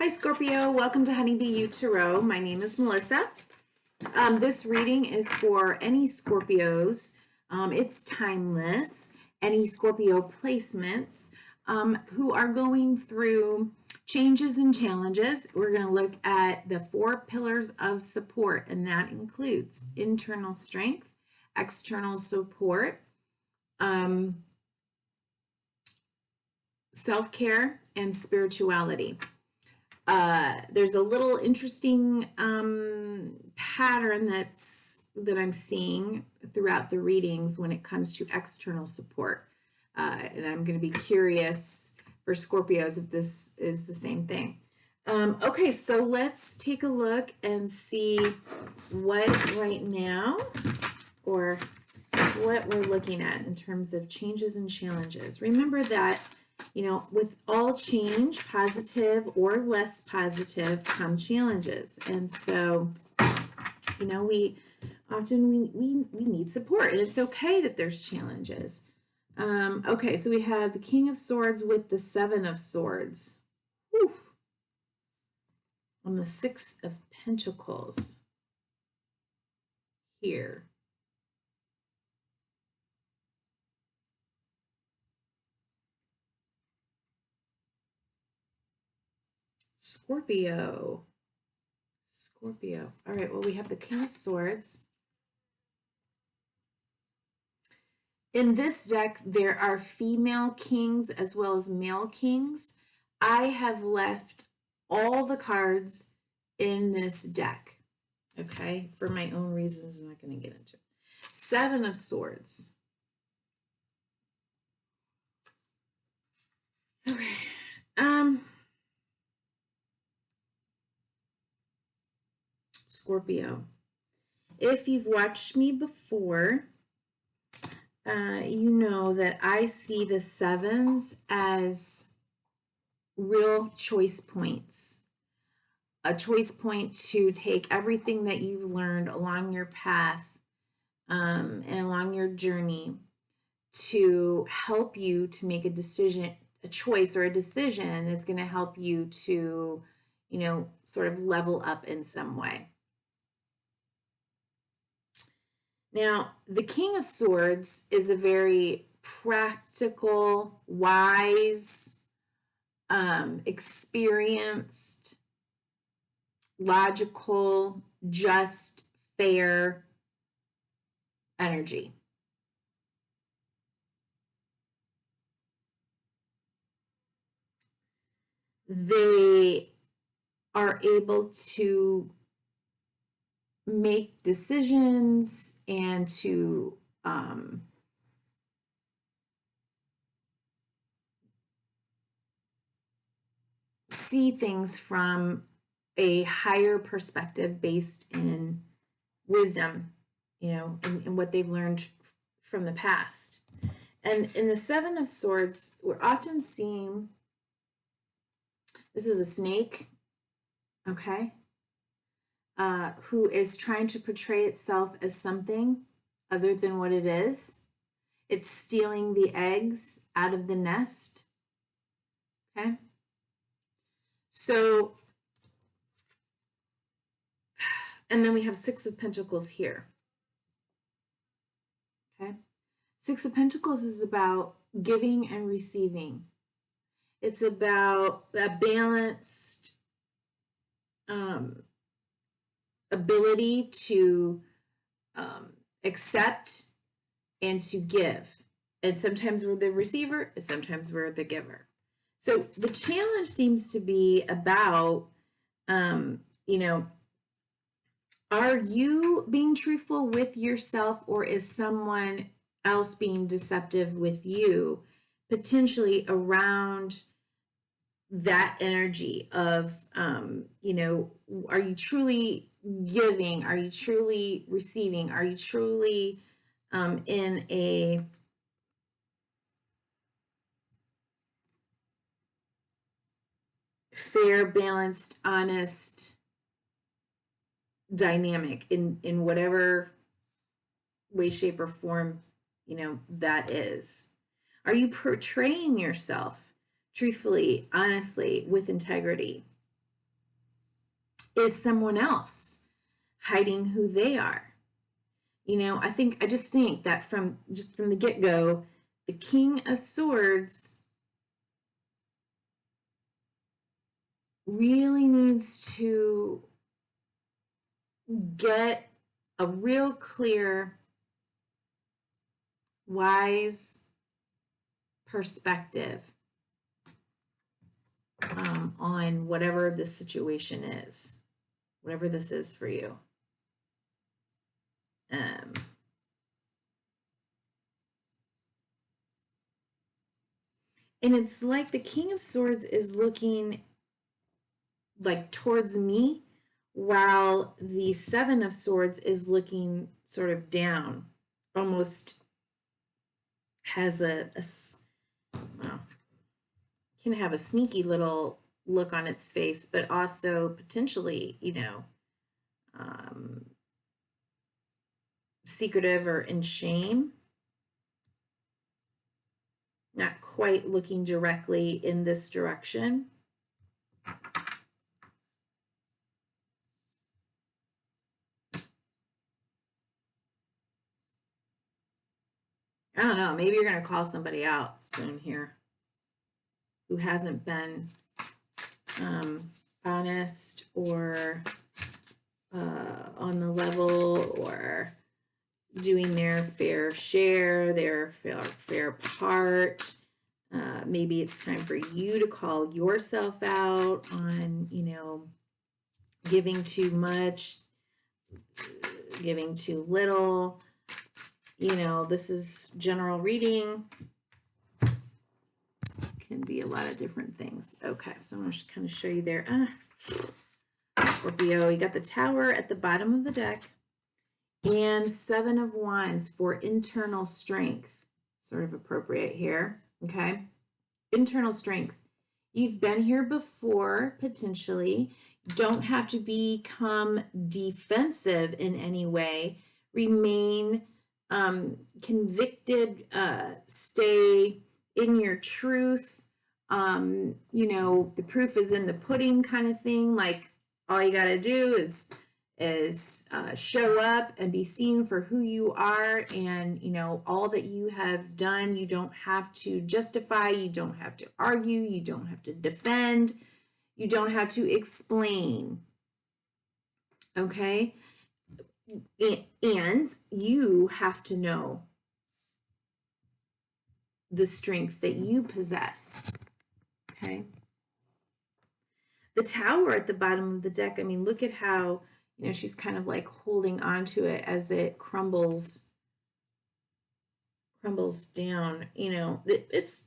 Hi Scorpio, welcome to Honeybee U Tarot. My name is Melissa. This reading is for any Scorpios. It's timeless. Any Scorpio placements who are going through changes and challenges. We're going to look at the 4 pillars of support, and that includes internal strength, external support, self-care, and spirituality. There's a little interesting pattern that I'm seeing throughout the readings when it comes to external support. And I'm going to be curious for Scorpios if this is the same thing. Okay, so let's take a look and see what right now, or what we're looking at in terms of changes and challenges. Remember that, you know, with all change, positive or less positive, come challenges. And so, you know, we need support, and it's okay that there's challenges. Okay, so we have the King of Swords with the 7 of Swords. Whew. On the 6 of Pentacles here. Scorpio. All right, well, we have the King of Swords. In this deck, there are female kings as well as male kings. I have left all the cards in this deck, okay, for my own reasons. I'm not going to get into it. 7 of Swords. Okay. Scorpio, if you've watched me before, you know that I see the 7s as real choice points. A choice point to take everything that you've learned along your path and along your journey to help you to make a decision, a choice or a decision that's going to help you to, you know, sort of level up in some way. Now, the King of Swords is a very practical, wise, experienced, logical, just, fair energy. They are able to make decisions and to see things from a higher perspective based in wisdom, you know, and what they've learned from the past. And in the 7 of Swords, we're often seeing, this is a snake, okay, who is trying to portray itself as something other than what it is. It's stealing the eggs out of the nest, okay? So, and then we have 6 of Pentacles here, okay? 6 of Pentacles is about giving and receiving. It's about a balanced ability to accept and to give. And sometimes we're the receiver, and sometimes we're the giver. So the challenge seems to be about, you know, are you being truthful with yourself, or is someone else being deceptive with you, potentially around that energy of, you know, are you truly giving? Are you truly receiving? Are you truly in a fair, balanced, honest dynamic in whatever way, shape, or form, you know, that is? Are you portraying yourself truthfully, honestly, with integrity? is someone else hiding who they are. You know, I just think that from the get-go, the King of Swords really needs to get a real clear, wise perspective on whatever this situation is, whatever this is for you. And it's like the King of Swords is looking like towards me, while the Seven of Swords is looking sort of down, almost has well, can have a sneaky little look on its face, but also potentially, you know, secretive or in shame. Not quite looking directly in this direction. I don't know, maybe you're going to call somebody out soon here who hasn't been honest or on the level or doing their fair share, their fair part. Maybe it's time for you to call yourself out on, you know, giving too much, giving too little. You know, this is general reading. Can be a lot of different things. Okay, so I'm going to just kind of show you there. Scorpio, you got the Tower at the bottom of the deck and Seven of Wands for internal strength. Sort of appropriate here, okay? Internal strength. You've been here before, potentially. Don't have to become defensive in any way. Remain convicted, stay in your truth. You know, the proof is in the pudding kind of thing. Like, all you got to do is show up and be seen for who you are, and you know, all that you have done, you don't have to justify, you don't have to argue, you don't have to defend, you don't have to explain. Okay? And you have to know the strength that you possess. Okay? The Tower at the bottom of the deck, I mean, look at how, you know, she's kind of like holding on to it as it crumbles down. You know, it's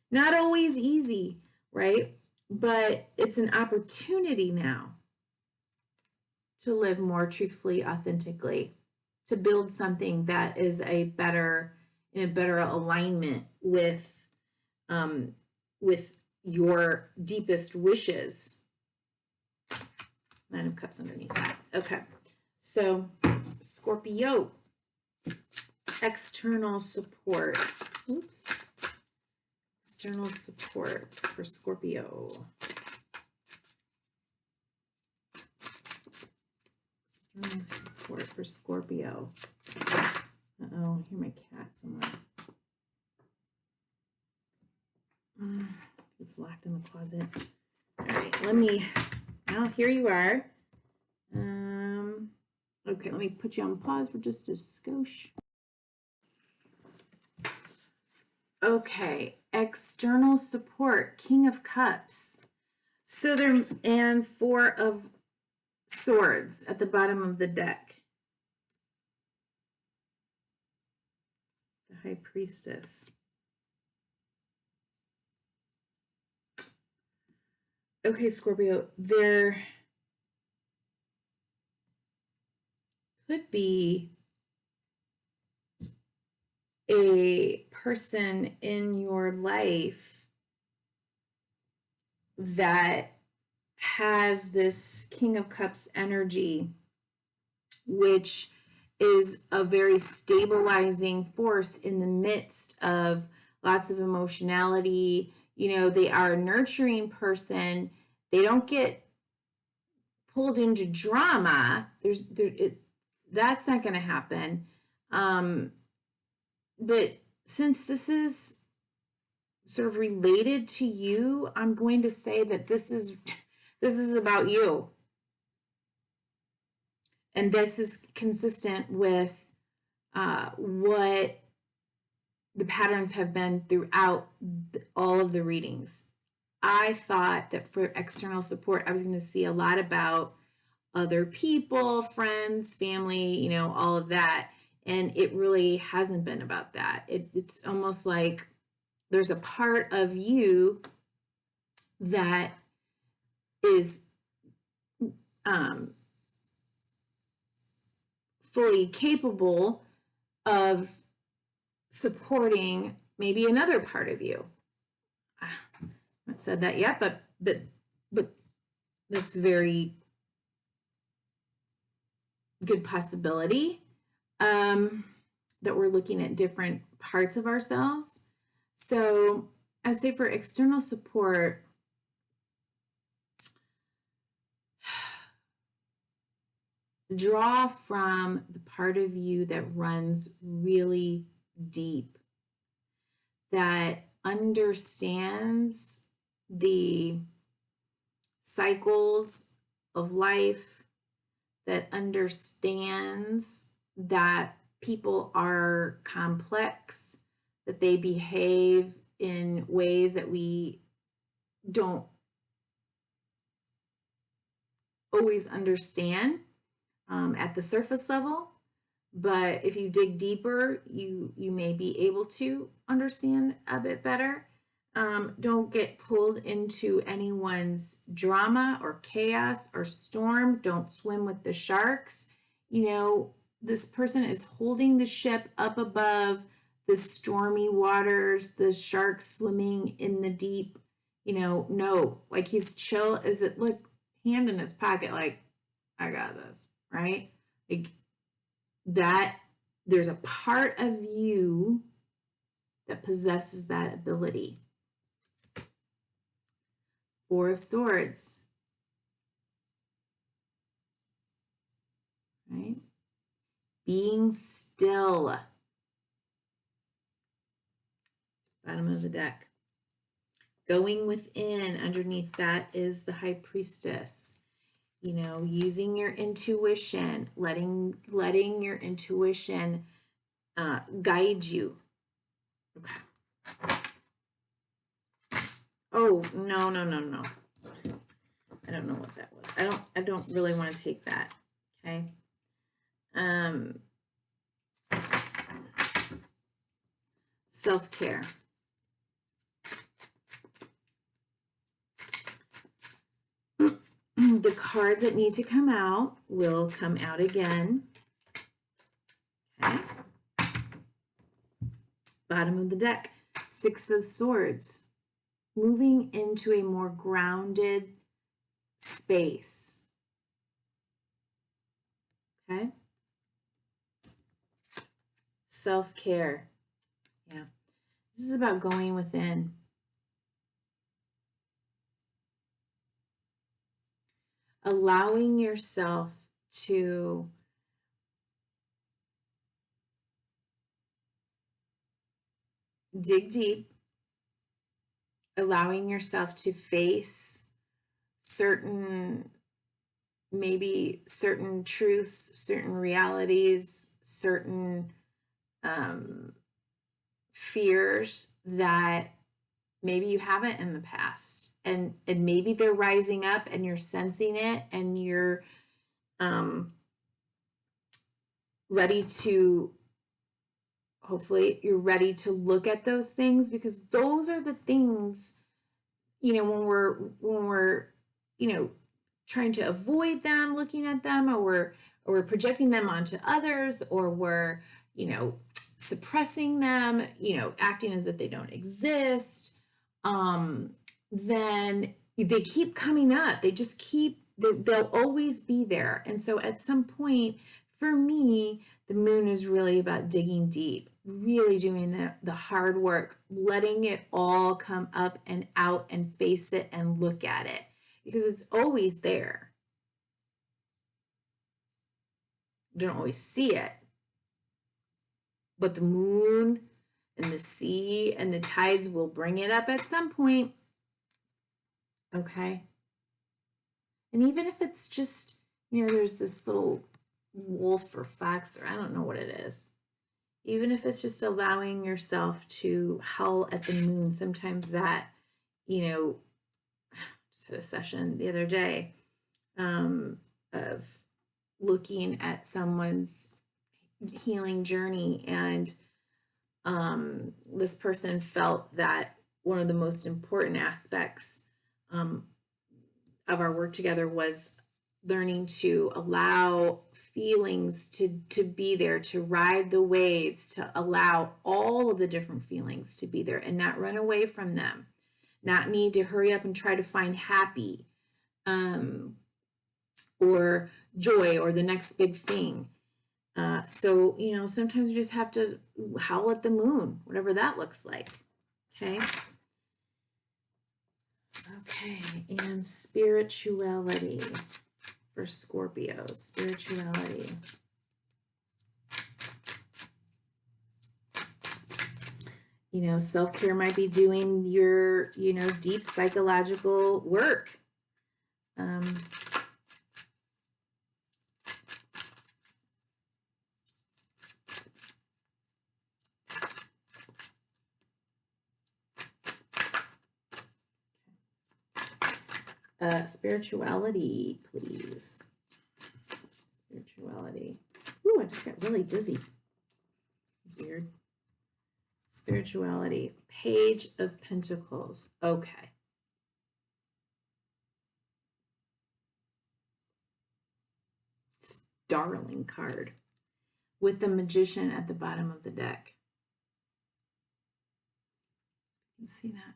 not always easy, right? But it's an opportunity now to live more truthfully, authentically, to build something that is in a better alignment with your deepest wishes. Nine of Cups underneath that. Okay, so Scorpio, external support. Oops. External support for Scorpio. External support for Scorpio. Uh-oh, I hear my cat somewhere. It's locked in the closet. All right, well, here you are. Okay, let me put you on pause for just a skosh. Okay, external support, King of Cups. So and Four of Swords at the bottom of the deck. The High Priestess. Okay, Scorpio, there could be a person in your life that has this King of Cups energy, which is a very stabilizing force in the midst of lots of emotionality. You know, they are a nurturing person. They don't get pulled into drama. That's not going to happen. But since this is sort of related to you, I'm going to say that this is about you. And this is consistent with what the patterns have been throughout all of the readings. I thought that for external support, I was going to see a lot about other people, friends, family, all of that. And it really hasn't been about that. It's almost like there's a part of you that is fully capable of supporting maybe another part of you. I haven't said that yet, but that's very good possibility that we're looking at different parts of ourselves. So I'd say for external support, draw from the part of you that runs really deep, that understands the cycles of life, that understands that people are complex, that they behave in ways that we don't always understand at the surface level. But if you dig deeper, you may be able to understand a bit better. Don't get pulled into anyone's drama or chaos or storm. Don't swim with the sharks. This person is holding the ship up above the stormy waters, the sharks swimming in the deep. No, like he's chill as it look, hand in his pocket, like, I got this, right? Like that, there's a part of you that possesses that ability. Four of Swords, right? Being still. Bottom of the deck. Going within, underneath that is the High Priestess. Using your intuition, letting your intuition guide you. Okay. Oh, no. I don't know what that was. I don't really want to take that. Okay. Self-care. The cards that need to come out will come out again. Okay. Bottom of the deck, Six of Swords. Moving into a more grounded space. Okay. Self-care. Yeah. This is about going within. Allowing yourself to dig deep, allowing yourself to face certain truths, certain realities, certain fears that maybe you haven't in the past. And maybe they're rising up and you're sensing it and you're hopefully you're ready to look at those things, because those are the things, when we're trying to avoid them, looking at them, or we're projecting them onto others, or we're, suppressing them, acting as if they don't exist, then they keep coming up. They'll always be there. And so at some point, for me, the moon is really about digging deep, really doing the hard work, letting it all come up and out and face it and look at it, because it's always there. don't always see it. But the moon and the sea and the tides will bring it up at some point. Okay. And even if it's just, you know, there's this little wolf or fox, or I don't know what it is. Even if it's just allowing yourself to howl at the moon, sometimes that, you know, just had a session the other day of looking at someone's healing journey, and this person felt that one of the most important aspects of our work together was learning to allow feelings to be there, to ride the waves, to allow all of the different feelings to be there and not run away from them, not need to hurry up and try to find happy or joy or the next big thing. So, you know, sometimes you just have to howl at the moon, whatever that looks like. Okay. Okay. And spirituality for Scorpios. Spirituality. You know, self-care might be doing your, you know, deep psychological work. Spirituality, please. Spirituality. Ooh, I just got really dizzy. It's weird. Spirituality. Page of Pentacles. Okay. Darling card with the Magician at the bottom of the deck. You can see that.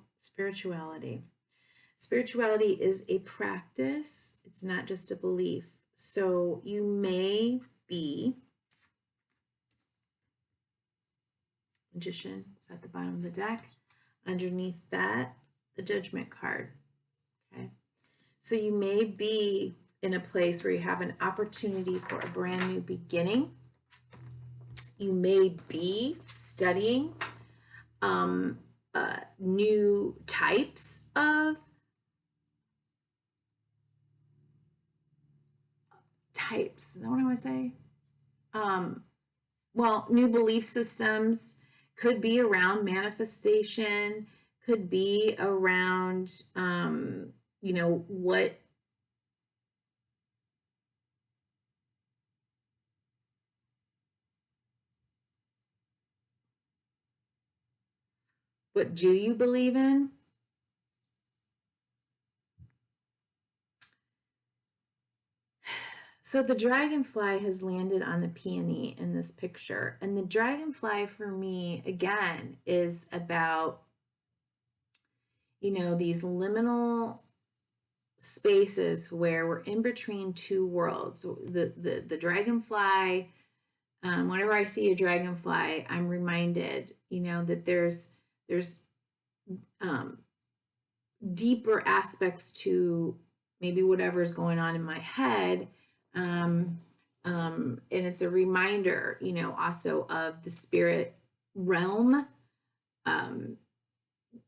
Spirituality. Spirituality is a practice. It's not just a belief. So you may be Magician is at the bottom of the deck. Underneath that, the Judgment card. Okay. So you may be in a place where you have an opportunity for a brand new beginning. You may be studying new types of types. Is that what I want to say? Well, new belief systems could be around manifestation, could be around, you know, what do you believe in? So the dragonfly has landed on the peony in this picture. And the dragonfly for me, again, is about, you know, these liminal spaces where we're in between two worlds. So the dragonfly, whenever I see a dragonfly, I'm reminded, you know, that there's deeper aspects to maybe whatever's going on in my head. And it's a reminder, you know, also of the spirit realm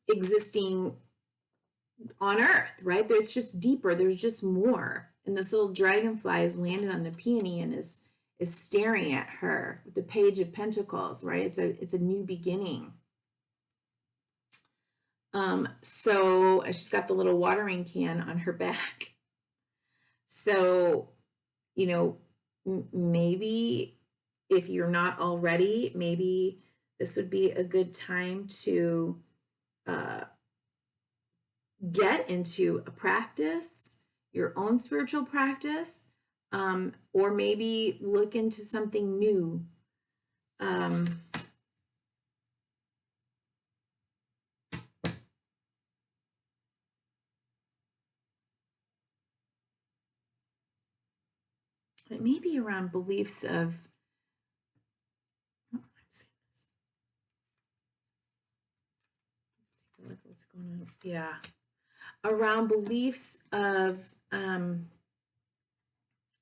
existing on Earth, right? It's just deeper. There's just more. And this little dragonfly has landed on the peony and is staring at her with the Page of Pentacles, right? It's a new beginning. So she's got the little watering can on her back. So, you know, maybe if you're not already, maybe this would be a good time to get into a practice, your own spiritual practice, or maybe look into something new. It may be around beliefs of, oh, I'm saying this. Let's take a look at what's going on. Yeah. around beliefs of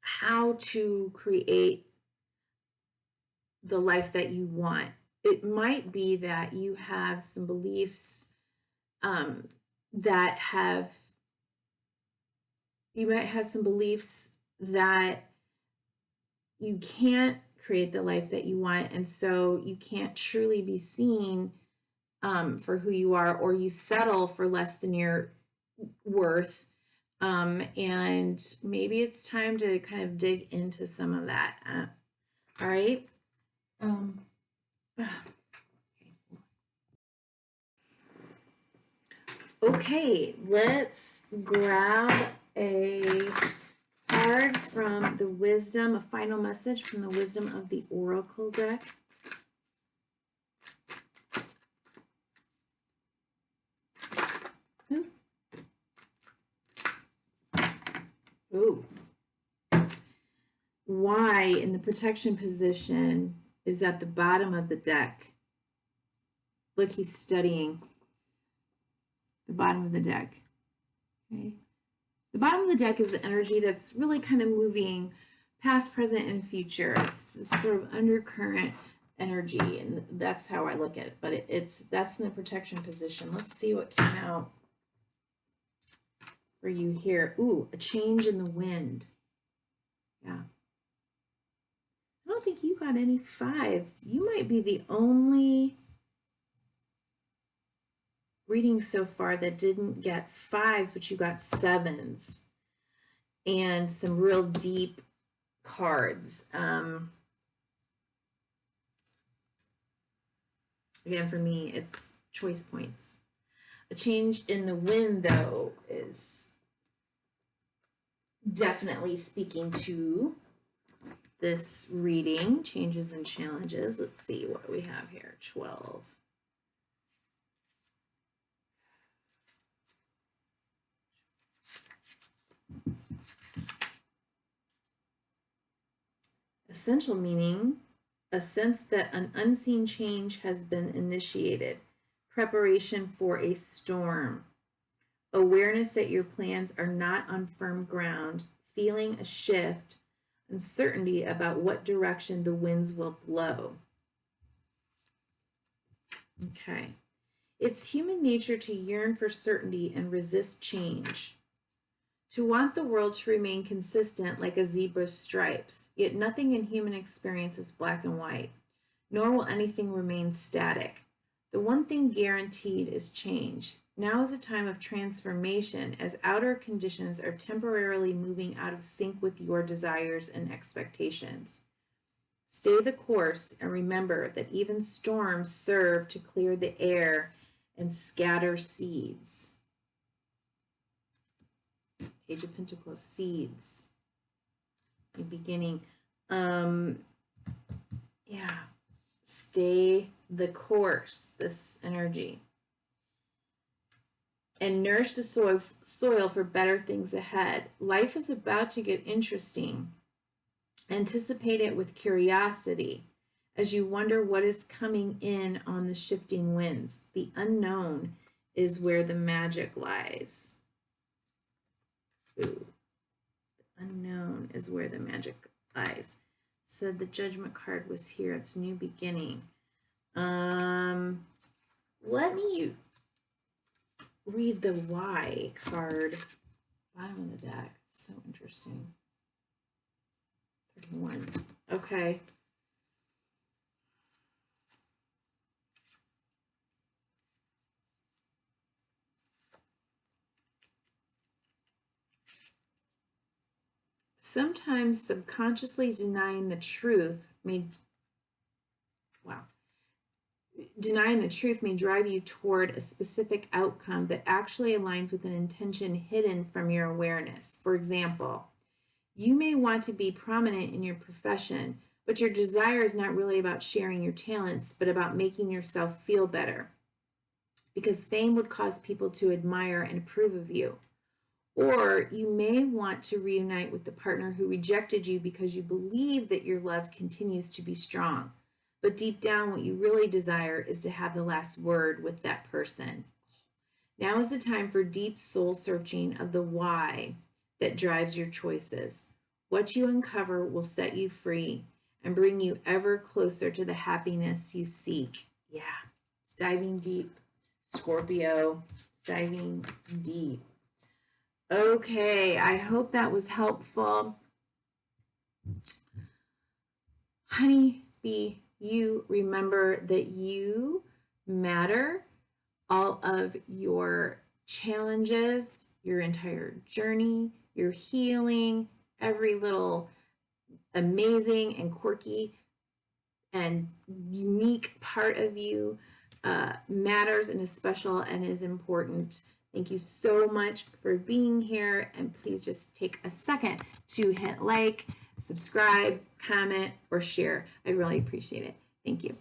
how to create the life that you want. It might be that you have some beliefs that have, you might have some beliefs that you can't create the life that you want, and so you can't truly be seen for who you are, or you settle for less than your worth. And maybe it's time to kind of dig into some of that. All right. Okay, let's grab a card from the wisdom, a final message from the wisdom of the oracle deck. Ooh. Y in the protection position is at the bottom of the deck. Look, he's studying the bottom of the deck. Okay. The bottom of the deck is the energy that's really kind of moving past, present, and future. It's sort of undercurrent energy, and that's how I look at it. But that's in the protection position. Let's see what came out for you here. Ooh, a change in the wind. Yeah. I don't think you got any fives. You might be the only reading so far that didn't get fives, but you got sevens and some real deep cards. Again, for me, it's choice points. A change in the wind, though, is definitely speaking to this reading. Changes and challenges. Let's see what we have here. 12. Essential meaning, a sense that an unseen change has been initiated. Preparation for a storm. Awareness that your plans are not on firm ground. Feeling a shift. Uncertainty about what direction the winds will blow. Okay. It's human nature to yearn for certainty and resist change. To want the world to remain consistent like a zebra's stripes, yet nothing in human experience is black and white, nor will anything remain static. The one thing guaranteed is change. Now is a time of transformation as outer conditions are temporarily moving out of sync with your desires and expectations. Stay the course and remember that even storms serve to clear the air and scatter seeds. Page of Pentacles, seeds. The beginning. Yeah. Stay the course, this energy. And nourish the soil for better things ahead. Life is about to get interesting. Anticipate it with curiosity as you wonder what is coming in on the shifting winds. The unknown is where the magic lies. Ooh. The unknown is where the magic lies. So the Judgment card was here. It's new beginning. Let me read the Y card. Bottom of the deck. So interesting. 31. Okay. Sometimes subconsciously denying the truth may drive you toward a specific outcome that actually aligns with an intention hidden from your awareness. For example, you may want to be prominent in your profession, but your desire is not really about sharing your talents, but about making yourself feel better, because fame would cause people to admire and approve of you. Or you may want to reunite with the partner who rejected you because you believe that your love continues to be strong. But deep down, what you really desire is to have the last word with that person. Now is the time for deep soul searching of the why that drives your choices. What you uncover will set you free and bring you ever closer to the happiness you seek. Yeah, it's diving deep. Scorpio, diving deep. Okay, I hope that was helpful. Honey bee, you remember that you matter. All of your challenges, your entire journey, your healing, every little amazing and quirky and unique part of you matters and is special and is important. Thank you so much for being here, and please just take a second to hit like, subscribe, comment, or share. I really appreciate it. Thank you.